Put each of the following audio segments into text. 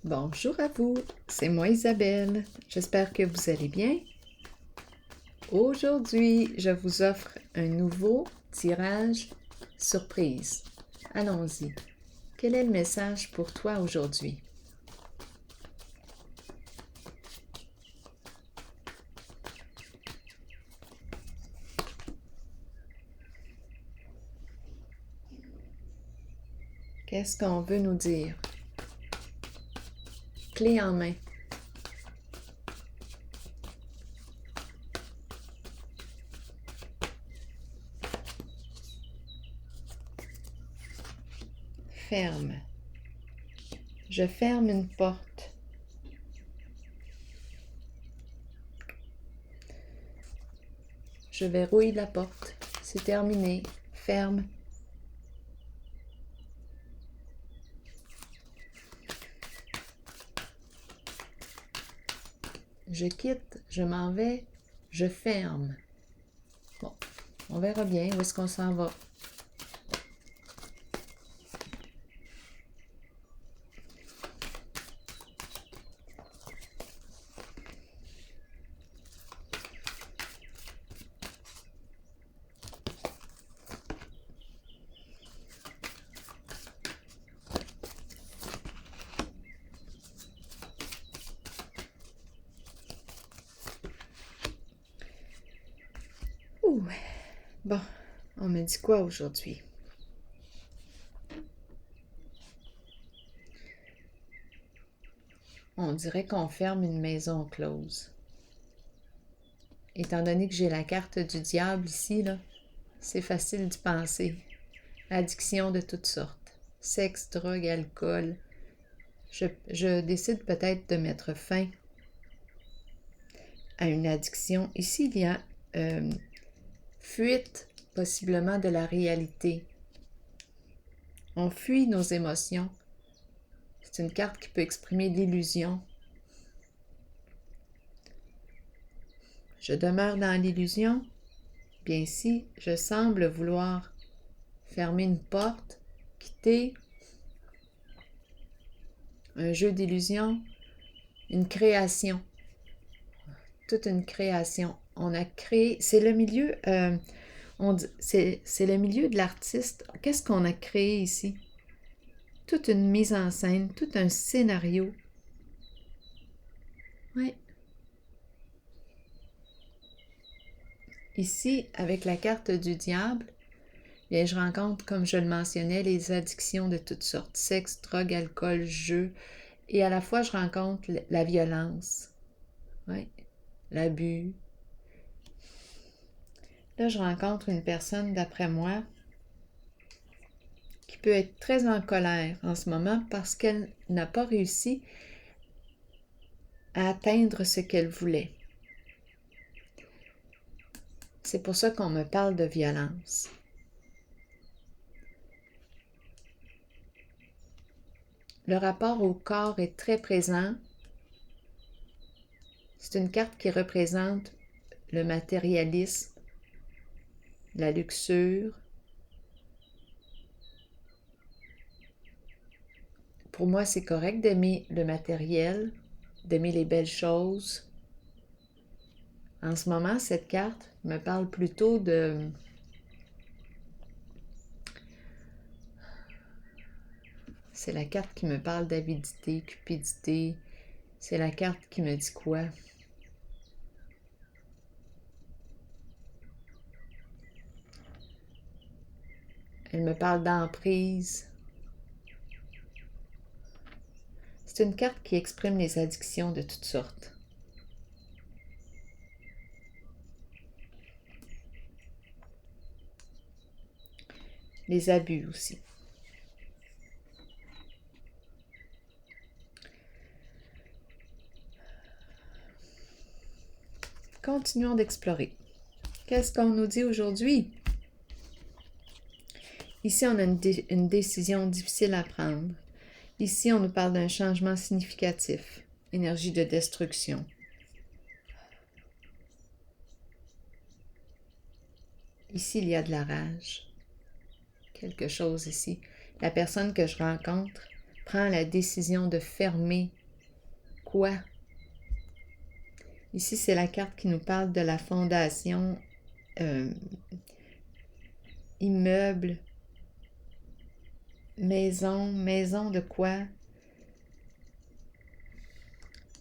Bonjour à vous, c'est moi Isabelle. J'espère que vous allez bien. Aujourd'hui, je vous offre un nouveau tirage surprise. Allons-y. Quel est le message pour toi aujourd'hui? Qu'est-ce qu'on veut nous dire? Clé en main. Ferme. Je ferme une porte. Je verrouille la porte. C'est terminé. Ferme. Je quitte, je m'en vais, je ferme. Bon, on verra bien où est-ce qu'on s'en va. Ouh. Bon, on me dit quoi aujourd'hui? On dirait qu'on ferme une maison close. Étant donné que j'ai la carte du diable ici, là, c'est facile d'y penser. Addiction de toutes sortes. Sexe, drogue, alcool. Je décide peut-être de mettre fin à une addiction. Ici, il y a fuite possiblement de la réalité. On fuit nos émotions. C'est une carte qui peut exprimer l'illusion. Je demeure dans l'illusion. Bien ici, je semble vouloir fermer une porte, quitter un jeu d'illusion, une création. Toute une création. On a créé, c'est le milieu, c'est le milieu de l'artiste. Qu'est-ce qu'on a créé ici? Toute une mise en scène, tout un scénario. Oui. Ici, avec la carte du diable, bien, je rencontre, comme je le mentionnais, les addictions de toutes sortes. Sexe, drogue, alcool, jeu. Et à la fois, je rencontre la violence. Oui. L'abus. Là, je rencontre une personne, d'après moi, qui peut être très en colère en ce moment parce qu'elle n'a pas réussi à atteindre ce qu'elle voulait. C'est pour ça qu'on me parle de violence. Le rapport au corps est très présent. C'est une carte qui représente le matérialisme, la luxure. Pour moi, c'est correct d'aimer le matériel, d'aimer les belles choses. En ce moment, cette carte me parle plutôt de... C'est la carte qui me parle d'avidité, cupidité. C'est la carte qui me dit quoi? Elle me parle d'emprise. C'est une carte qui exprime les addictions de toutes sortes. Les abus aussi. Continuons d'explorer. Qu'est-ce qu'on nous dit aujourd'hui? Ici, on a une décision difficile à prendre. Ici, on nous parle d'un changement significatif. Énergie de destruction. Ici, il y a de la rage. Quelque chose ici. La personne que je rencontre prend la décision de fermer quoi? Ici, c'est la carte qui nous parle de la fondation, immeuble, maison de quoi?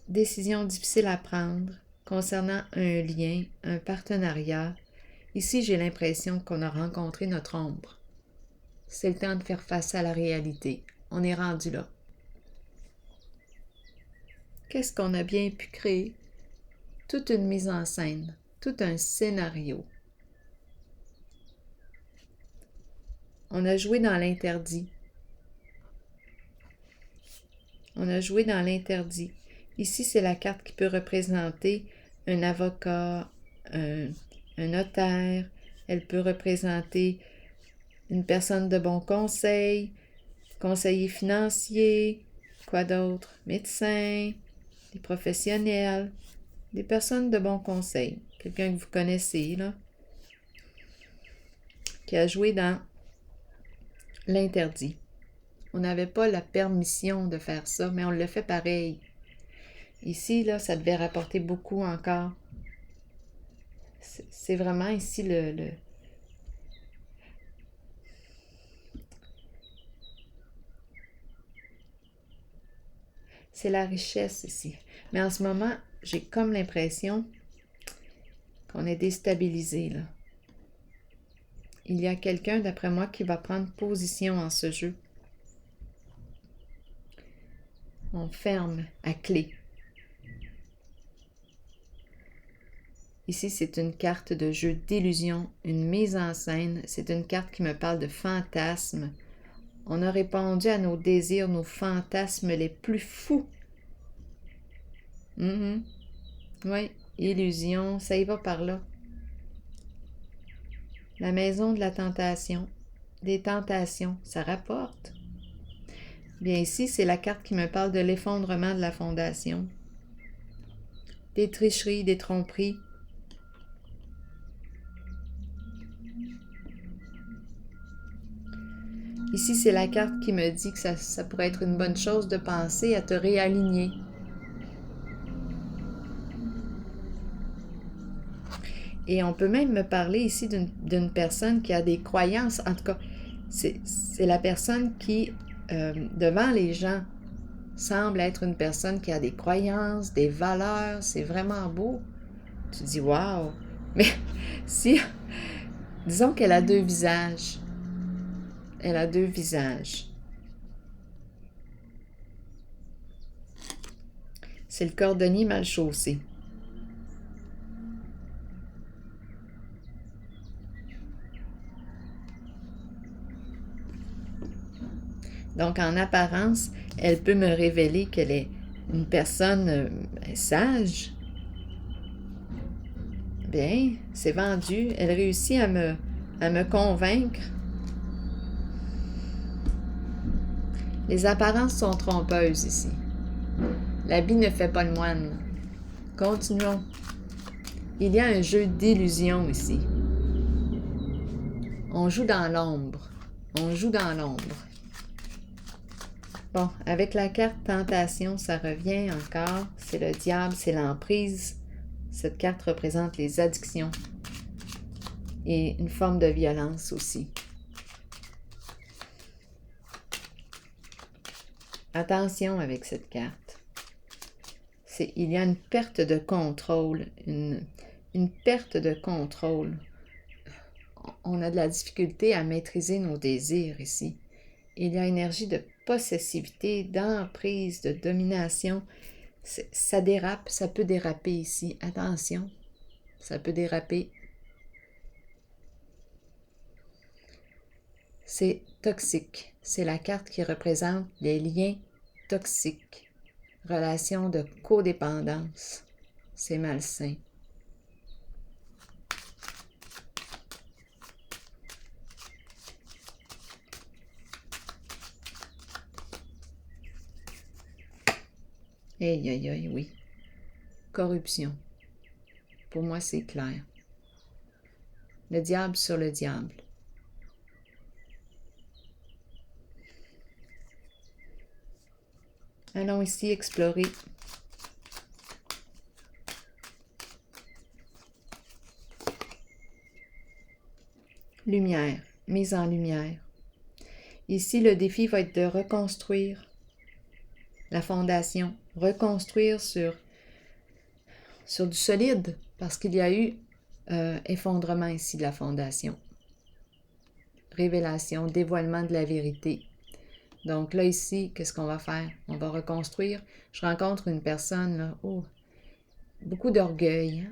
Décision difficile à prendre concernant un lien, un partenariat. Ici, j'ai l'impression qu'on a rencontré notre ombre. C'est le temps de faire face à la réalité. On est rendu là. Qu'est-ce qu'on a bien pu créer? Toute une mise en scène, tout un scénario. On a joué dans l'interdit. On a joué dans l'interdit. Ici, c'est la carte qui peut représenter un avocat, un notaire. Elle peut représenter une personne de bon conseil, conseiller financier, quoi d'autre? Médecin, des professionnels, des personnes de bon conseil. Quelqu'un que vous connaissez, là, qui a joué dans l'interdit. On n'avait pas la permission de faire ça, mais on le fait pareil. Ici, là, ça devait rapporter beaucoup encore. C'est vraiment ici le... C'est la richesse ici. Mais en ce moment, j'ai comme l'impression qu'on est déstabilisé, là. Il y a quelqu'un, d'après moi, qui va prendre position en ce jeu. On ferme à clé. Ici, c'est une carte de jeu d'illusion, une mise en scène. C'est une carte qui me parle de fantasmes. On a répondu à nos désirs, nos fantasmes les plus fous. Oui, illusion, ça y va par là. La maison de la tentation, des tentations, ça rapporte. Bien ici, c'est la carte qui me parle de l'effondrement de la fondation. Des tricheries, des tromperies. Ici, c'est la carte qui me dit que ça pourrait être une bonne chose de penser à te réaligner. Et on peut même me parler ici d'une personne qui a des croyances. En tout cas, c'est la personne qui, devant les gens, semble être une personne qui a des croyances, des valeurs. C'est vraiment beau. Tu dis, waouh! Mais si, disons qu'elle a deux visages. Elle a deux visages. C'est le cordonnier mal chaussé. Donc, en apparence, elle peut me révéler qu'elle est une personne sage. Bien, c'est vendu. Elle réussit à me convaincre. Les apparences sont trompeuses ici. L'habit ne fait pas le moine. Continuons. Il y a un jeu d'illusion ici. On joue dans l'ombre. On joue dans l'ombre. Bon, avec la carte tentation, ça revient encore. C'est le diable, c'est l'emprise. Cette carte représente les addictions et une forme de violence aussi. Attention avec cette carte. Il y a une perte de contrôle, une perte de contrôle. On a de la difficulté à maîtriser nos désirs ici. Il y a une énergie de possessivité, d'emprise, de domination. Ça dérape, ça peut déraper ici. Attention, ça peut déraper. C'est toxique. C'est la carte qui représente les liens toxiques. Relation de codépendance. C'est malsain. Aïe, aïe, aïe, oui. Corruption. Pour moi, c'est clair. Le diable sur le diable. Allons ici explorer. Lumière, mise en lumière. Ici, le défi va être de reconstruire la fondation, reconstruire sur du solide, parce qu'il y a eu effondrement ici de la fondation. Révélation, dévoilement de la vérité. Donc là, ici, qu'est-ce qu'on va faire? On va reconstruire. Je rencontre une personne, là, beaucoup d'orgueil,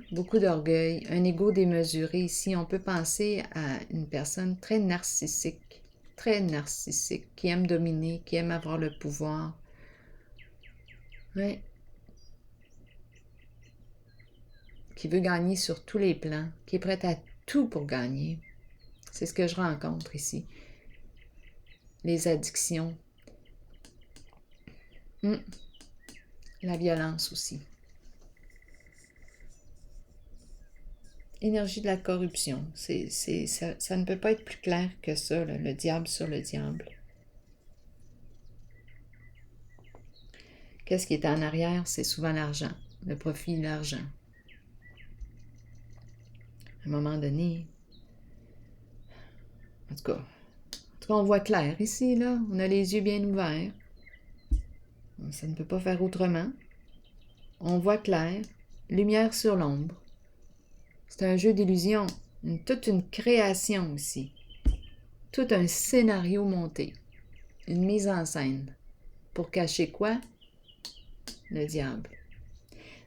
un ego démesuré. Ici, on peut penser à une personne très narcissique, qui aime dominer, qui aime avoir le pouvoir. Oui. Qui veut gagner sur tous les plans, qui est prête à tout pour gagner. C'est ce que je rencontre ici. Les addictions. La violence aussi. Énergie de la corruption. Ça ne peut pas être plus clair que ça, là, le diable sur le diable. Qu'est-ce qui est en arrière? C'est souvent l'argent, le profit, l'argent. À un moment donné, en tout cas, on voit clair ici, là. On a les yeux bien ouverts. Ça ne peut pas faire autrement. On voit clair. Lumière sur l'ombre. C'est un jeu d'illusion. Toute une création ici. Tout un scénario monté. Une mise en scène. Pour cacher quoi? Le diable.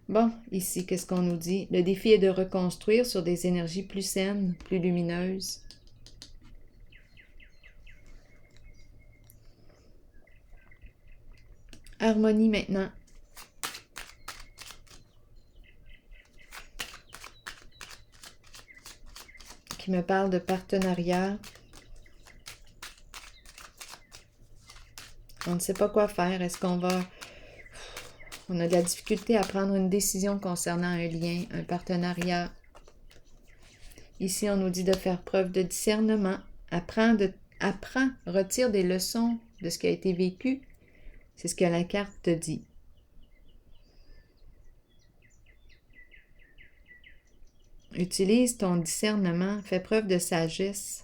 Bon, ici, qu'est-ce qu'on nous dit? Le défi est de reconstruire sur des énergies plus saines, plus lumineuses. Harmonie maintenant. Qui me parle de partenariat. On ne sait pas quoi faire. Est-ce qu'on va... On a de la difficulté à prendre une décision concernant un lien, un partenariat. Ici, on nous dit de faire preuve de discernement. Apprends, retire des leçons de ce qui a été vécu. C'est ce que la carte te dit. Utilise ton discernement, fais preuve de sagesse.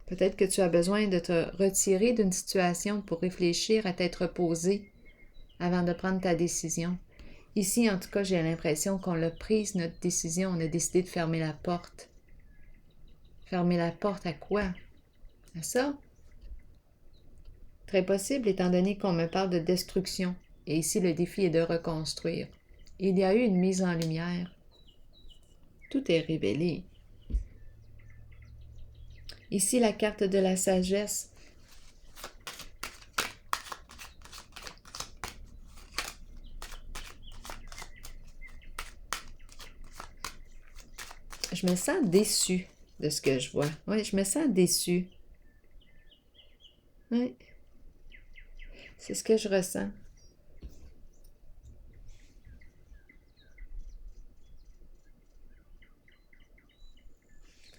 Peut-être que tu as besoin de te retirer d'une situation pour réfléchir, à t'être posé avant de prendre ta décision. Ici, en tout cas, j'ai l'impression qu'on l'a prise, notre décision. On a décidé de fermer la porte. Fermer la porte à quoi? À ça? Très possible, étant donné qu'on me parle de destruction. Et ici, le défi est de reconstruire. Il y a eu une mise en lumière. Tout est révélé. Ici, la carte de la sagesse. Je me sens déçue de ce que je vois. Oui, je me sens déçue. Oui. C'est ce que je ressens.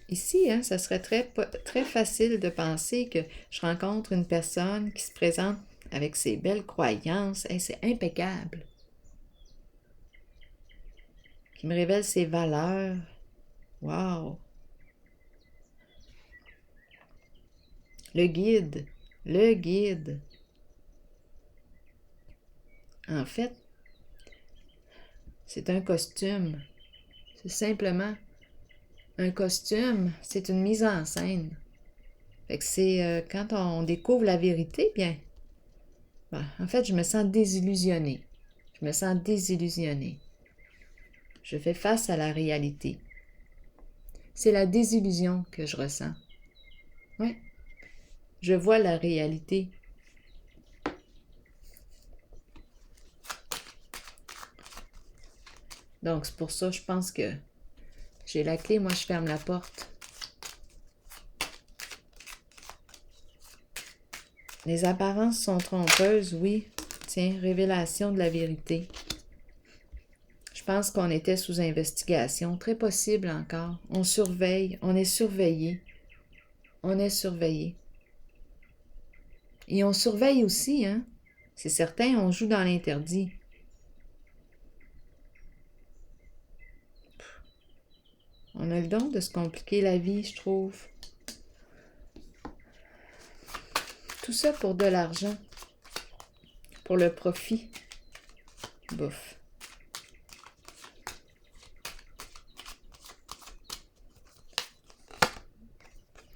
Ici, ça serait très facile de penser que je rencontre une personne qui se présente avec ses belles croyances. C'est impeccable. Qui me révèle ses valeurs. Wow! Le guide. Le guide. En fait, c'est un costume. C'est simplement un costume. C'est une mise en scène. Fait que c'est quand on découvre la vérité, bien, en fait, je me sens désillusionnée. Je me sens désillusionnée. Je fais face à la réalité. C'est la désillusion que je ressens. Oui. Je vois la réalité. Donc, c'est pour ça, je pense que j'ai la clé. Moi, je ferme la porte. Les apparences sont trompeuses, oui. Tiens, révélation de la vérité. Je pense qu'on était sous investigation. Très possible encore. On surveille. On est surveillé. On est surveillé. Et on surveille aussi, C'est certain, on joue dans l'interdit. On a le don de se compliquer la vie, je trouve. Tout ça pour de l'argent. Pour le profit. Bouf.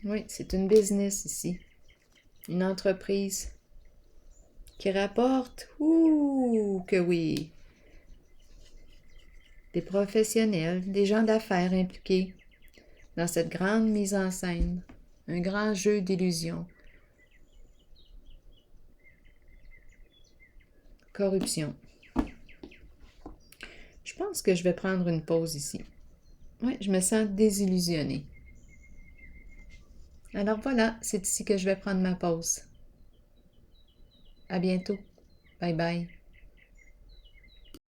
Oui, c'est une business ici. Une entreprise qui rapporte. Ouh, que oui. Des professionnels, des gens d'affaires impliqués dans cette grande mise en scène. Un grand jeu d'illusions. Corruption. Je pense que je vais prendre une pause ici. Oui, je me sens désillusionnée. Alors voilà, c'est ici que je vais prendre ma pause. À bientôt. Bye bye.